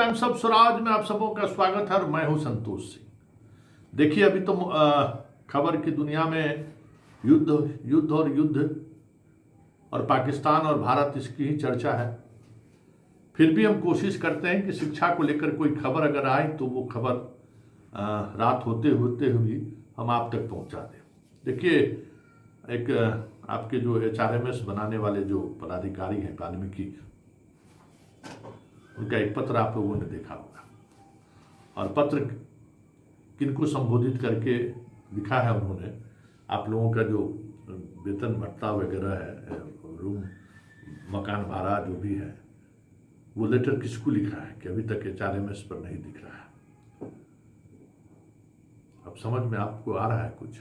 Times of Swaraj में आप सबों का स्वागत है और मैं हूं संतोष सिंह। देखिए, अभी तो खबर की दुनिया में युद्ध और पाकिस्तान और भारत, इसकी ही चर्चा है। फिर भी हम कोशिश करते हैं कि शिक्षा को लेकर कोई खबर अगर आए तो वो खबर रात होते होते हुए हम आप तक पहुंचा दें। देखिए, एक आपके जो HRMS बनाने वाले जो पदाधिकारी हैं वाल्मीकि, उनका एक पत्र आप लोगों ने देखा होगा। और पत्र किनको संबोधित करके लिखा है उन्होंने, आप लोगों का जो वेतन भत्ता वगैरह है, रूम मकान भाड़ा जो भी है, वो लेटर किसको लिखा है कि अभी तक HRMS पर नहीं दिख रहा है। अब समझ में आपको आ रहा है कुछ?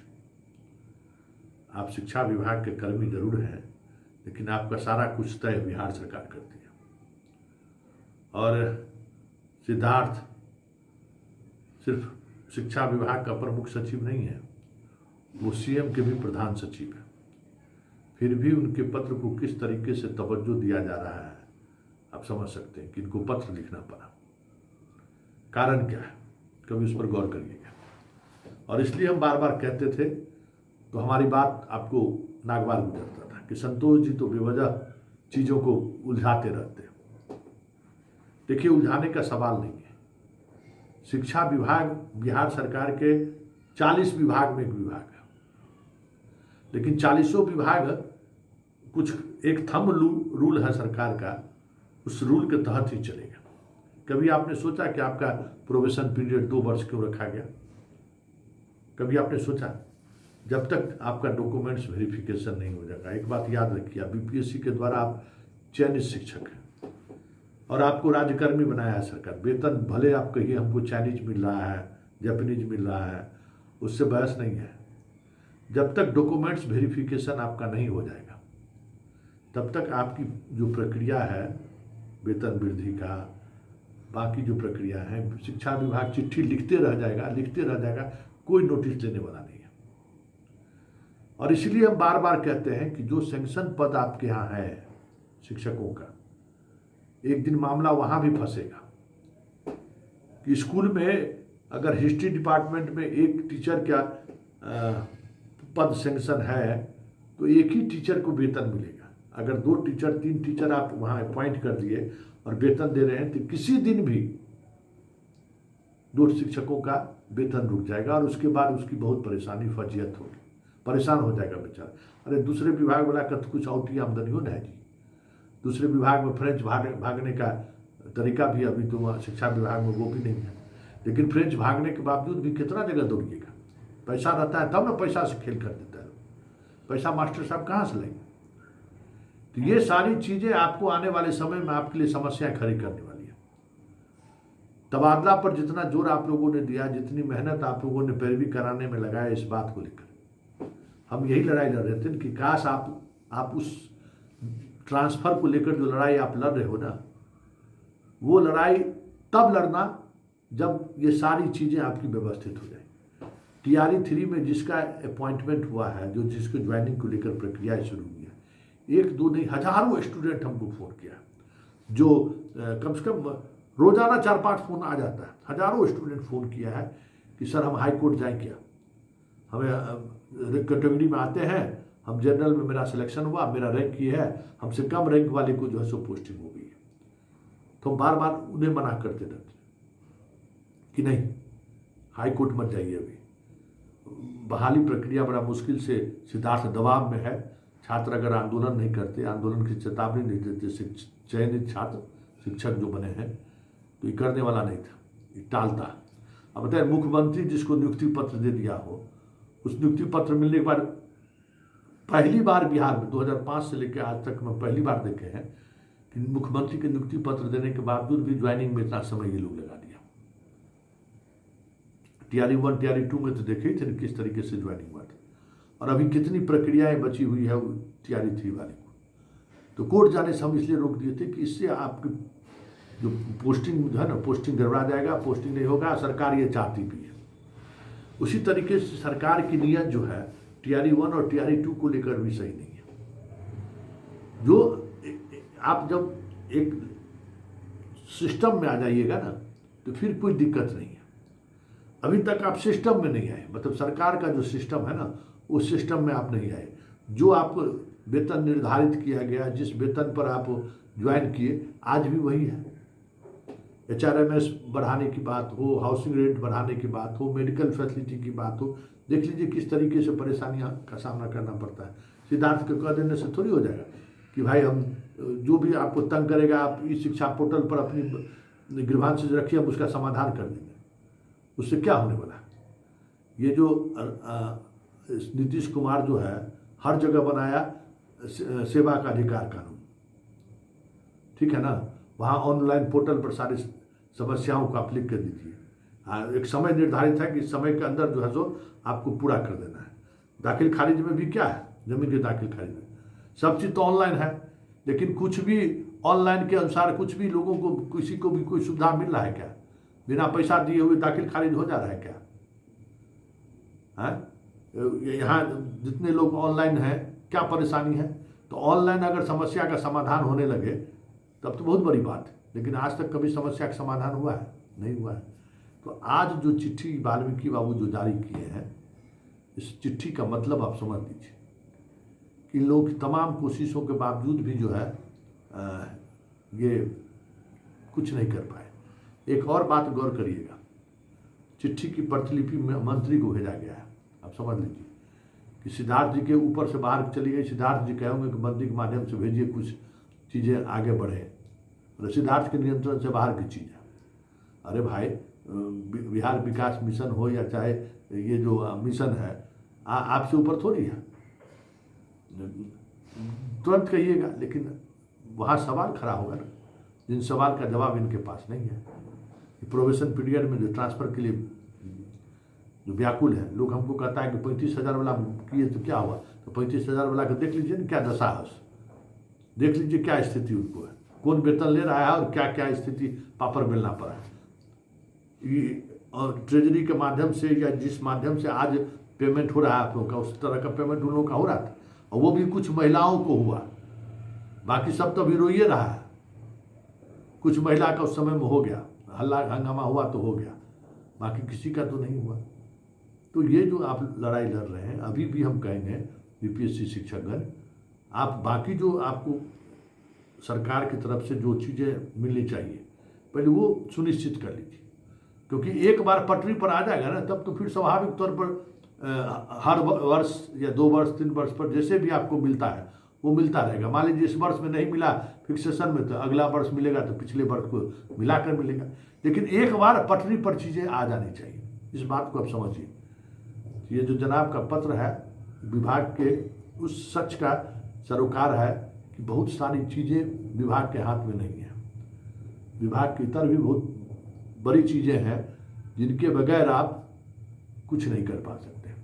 आप शिक्षा विभाग के कर्मी जरूर हैं, लेकिन आपका सारा कुछ तय बिहार सरकार करती है। और सिद्धार्थ सिर्फ शिक्षा विभाग का प्रमुख सचिव नहीं है, वो CM के भी प्रधान सचिव है। फिर भी उनके पत्र को किस तरीके से तवज्जो दिया जा रहा है, आप समझ सकते हैं कि इनको पत्र लिखना पड़ा। कारण क्या है, कभी उस पर गौर करिएगा। और इसलिए हम बार बार कहते थे, तो हमारी बात आपको नागवार गुजरता था कि संतोष जी तो बेवजह चीज़ों को उलझाते रहते हैं। देखिए, उलझाने का सवाल नहीं है। शिक्षा विभाग बिहार सरकार के 40 विभाग में एक विभाग है, लेकिन 40 विभाग कुछ एक थंब रूल है सरकार का, उस रूल के तहत ही चलेगा। कभी आपने सोचा कि आपका प्रोबेशन पीरियड 2 वर्ष क्यों रखा गया? कभी आपने सोचा? जब तक आपका डॉक्यूमेंट्स वेरिफिकेशन नहीं हो जाएगा। एक बात याद रखिए, BPSC के द्वारा आप चयनित शिक्षक हैं और आपको राज्यकर्मी बनाया है सरकार। वेतन भले आप कहिए हमको चाइनीज मिल रहा है, जापानीज मिल रहा है, उससे बहस नहीं है। जब तक डॉक्यूमेंट्स वेरिफिकेशन आपका नहीं हो जाएगा, तब तक आपकी जो प्रक्रिया है वेतन वृद्धि का, बाकी जो प्रक्रिया है, शिक्षा विभाग चिट्ठी लिखते रह जाएगा, कोई नोटिस देने वाला नहीं है। और इसलिए हम बार बार कहते हैं कि जो सैंक्शन पद आपके यहाँ है शिक्षकों का, एक दिन मामला वहाँ भी फंसेगा कि स्कूल में अगर हिस्ट्री डिपार्टमेंट में एक टीचर का पद सैंक्शन है तो एक ही टीचर को वेतन मिलेगा। अगर 2 टीचर 3 टीचर आप वहाँ अपॉइंट कर दिए और वेतन दे रहे हैं, तो किसी दिन भी 2 शिक्षकों का वेतन रुक जाएगा और उसके बाद उसकी बहुत परेशानी फजीयत होगी, परेशान हो जाएगा बेचारा। अरे दूसरे विभाग वाला का तो कुछ और ही आमदनी हो ना है जी। दूसरे विभाग में फ्रेंच भागने का तरीका भी अभी तो शिक्षा विभाग में वो भी नहीं है, लेकिन फ्रेंच भागने के बावजूद भी कितना जगह दौड़िएगा। पैसा रहता है तब ना पैसा से खेल कर देता है। पैसा मास्टर साहब कहाँ से लेंगे? तो ये सारी चीज़ें आपको आने वाले समय में आपके लिए समस्याएं खड़ी करने वाली है। तबादला पर जितना जोर आप लोगों ने दिया, जितनी मेहनत आप लोगों ने पैरवी कराने में लगाया, इस बात को लेकर हम यही लड़ाई लड़ रहे थे कि काश आप उस ट्रांसफ़र को लेकर जो लड़ाई आप लड़ रहे हो ना, वो लड़ाई तब लड़ना जब ये सारी चीज़ें आपकी व्यवस्थित हो जाए। TRE 3 में जिसका अपॉइंटमेंट हुआ है, जो जिसको ज्वाइनिंग को लेकर प्रक्रिया शुरू हुई है, 1-2 नहीं हजारों स्टूडेंट हमको फ़ोन किया, जो कम से कम रोज़ाना 4-5 फ़ोन आ जाता है। हजारों स्टूडेंट फ़ोन किया है कि सर हम हाई कोर्ट जाएँ क्या, हमें कैटेगरी में आते हैं, हम जनरल में मेरा सिलेक्शन हुआ, मेरा रैंक ये है, हमसे कम रैंक वाले को जो है सो पोस्टिंग हो गई है। तो बार बार उन्हें मना करते रहते कि नहीं, हाई कोर्ट मत जाइए, अभी बहाली प्रक्रिया बड़ा मुश्किल से सिद्धार्थ दबाव में है। छात्र अगर आंदोलन नहीं करते, आंदोलन की चेतावनी नहीं देते, चयनित छात्र शिक्षक जो बने हैं, तो ये करने वाला नहीं था, ये टालता। अब बताए, मुख्यमंत्री जिसको नियुक्ति पत्र दे दिया हो, उस नियुक्ति पत्र मिलने के बाद पहली बार बिहार में 2005 से लेकर आज तक में पहली बार देखे हैं कि मुख्यमंत्री के नियुक्ति पत्र देने के बावजूद भी ज्वाइनिंग में इतना समय ये लोग लगा दिया। TRE 1 TRE 2 में तो देखे ही थे किस तरीके से ज्वाइनिंग हुआ था, और अभी कितनी प्रक्रियाएं बची हुई है TRE 3 वाले को। तो कोर्ट जाने से हम इसलिए रोक दिए थे कि इससे आपकी जो पोस्टिंग है ना, पोस्टिंग गड़बड़ा जाएगा, पोस्टिंग नहीं होगा। सरकार ये चाहती भी है। उसी तरीके से सरकार की नीयत जो है TRE 1 और TRE 2 को लेकर भी सही नहीं है। जो आप जब एक सिस्टम में आ जाइएगा ना तो फिर कोई दिक्कत नहीं है। अभी तक आप सिस्टम में नहीं आए, मतलब सरकार का जो सिस्टम है ना उस सिस्टम में आप नहीं आए। जो आप वेतन निर्धारित किया गया, जिस वेतन पर आप ज्वाइन किए, आज भी वही है। HRMS बढ़ाने की बात हो, हाउसिंग रेंट बढ़ाने की बात हो, मेडिकल फैसिलिटी की बात हो, देख लीजिए किस तरीके से परेशानियां का सामना करना पड़ता है। सिद्धार्थ के कह देने से थोड़ी हो जाएगा कि भाई हम जो भी आपको तंग करेगा आप ई शिक्षा पोर्टल पर अपनी ग्रीवांस रखिए, हम उसका समाधान कर देंगे। उससे क्या होने वाला है? ये जो नीतीश कुमार जो है हर जगह बनाया सेवा का अधिकार कानून, ठीक है ना, वहाँ ऑनलाइन पोर्टल पर सारी समस्याओं को आप लिख कर दीजिए। एक समय निर्धारित है कि इस समय के अंदर जो है सो आपको पूरा कर देना है। दाखिल खारिज में भी क्या है, जमीन के दाखिल खारिज में सब चीज़ तो ऑनलाइन है, लेकिन कुछ भी ऑनलाइन के अनुसार कुछ भी लोगों को किसी को भी कोई सुविधा मिल रहा है क्या? बिना पैसा दिए हुए दाखिल खारिज हो जा रहा है क्या? है यहाँ जितने लोग ऑनलाइन हैं क्या परेशानी है? तो ऑनलाइन अगर समस्या का समाधान होने लगे तब तो बहुत बड़ी बात है, लेकिन आज तक कभी समस्या का समाधान हुआ है? नहीं हुआ है। तो आज जो चिट्ठी वाल्मीकि बाबू जो जारी किए हैं, इस चिट्ठी का मतलब आप समझ लीजिए कि लोग तमाम कोशिशों के बावजूद भी जो है ये कुछ नहीं कर पाए। एक और बात गौर करिएगा, चिट्ठी की प्रतिलिपि मंत्री को भेजा गया है। आप समझ लीजिए कि सिद्धार्थ जी के ऊपर से बाहर चली गई। सिद्धार्थ जी कहेंगे कि मंत्री के माध्यम से भेजिए, कुछ चीज़ें आगे बढ़े, और सिद्धार्थ के नियंत्रण से बाहर की चीज़ है। अरे भाई, बिहार विकास मिशन हो या चाहे ये जो मिशन है आपसे ऊपर थोड़ी है, तुरंत कहिएगा, लेकिन वहाँ सवाल खड़ा होगा ना, जिन सवाल का जवाब इनके पास नहीं है। प्रोबेशन पीरियड में जो ट्रांसफ़र के लिए जो व्याकुल है, लोग हमको कहता है कि 35,000 वाला किए तो क्या हुआ, तो 35,000 वाला को देख लीजिए ना क्या दशा है, देख लीजिए क्या स्थिति उनको है, कौन वेतन ले रहा है और क्या क्या स्थिति पापड़ बेलना पड़ा है। और ट्रेजरी के माध्यम से या जिस माध्यम से आज पेमेंट हो रहा है आप लोगों का, उस तरह का पेमेंट उन लोगों का हो रहा था, और वो भी कुछ महिलाओं को हुआ, बाकी सब तो अभी रोइए रहा है। कुछ महिला का उस समय में हो गया, हल्ला हंगामा हुआ तो हो गया, बाकी किसी का तो नहीं हुआ। तो ये जो आप लड़ाई लड़ रहे हैं, अभी भी हम कहेंगे UPSC शिक्षकगण, आप बाकी जो आपको सरकार की तरफ से जो चीज़ें मिलनी चाहिए पहले वो सुनिश्चित कर लीजिए, क्योंकि एक बार पटरी पर आ जाएगा ना तब तो फिर स्वाभाविक तौर पर हर वर्ष या 2 वर्ष 3 वर्ष पर जैसे भी आपको मिलता है वो मिलता रहेगा। मान लीजिए इस वर्ष में नहीं मिला फिक्सेशन में, तो अगला वर्ष मिलेगा तो पिछले वर्ष को मिलाकर मिलेगा, लेकिन एक बार पटरी पर चीज़ें आ जानी चाहिए। इस बात को आप समझिए। ये जो जनाब का पत्र है विभाग के उस सच का सरोकार है कि बहुत सारी चीज़ें विभाग के हाथ में नहीं है। विभाग के इतर भी बहुत बड़ी चीज़ें हैं जिनके बगैर आप कुछ नहीं कर पा सकते।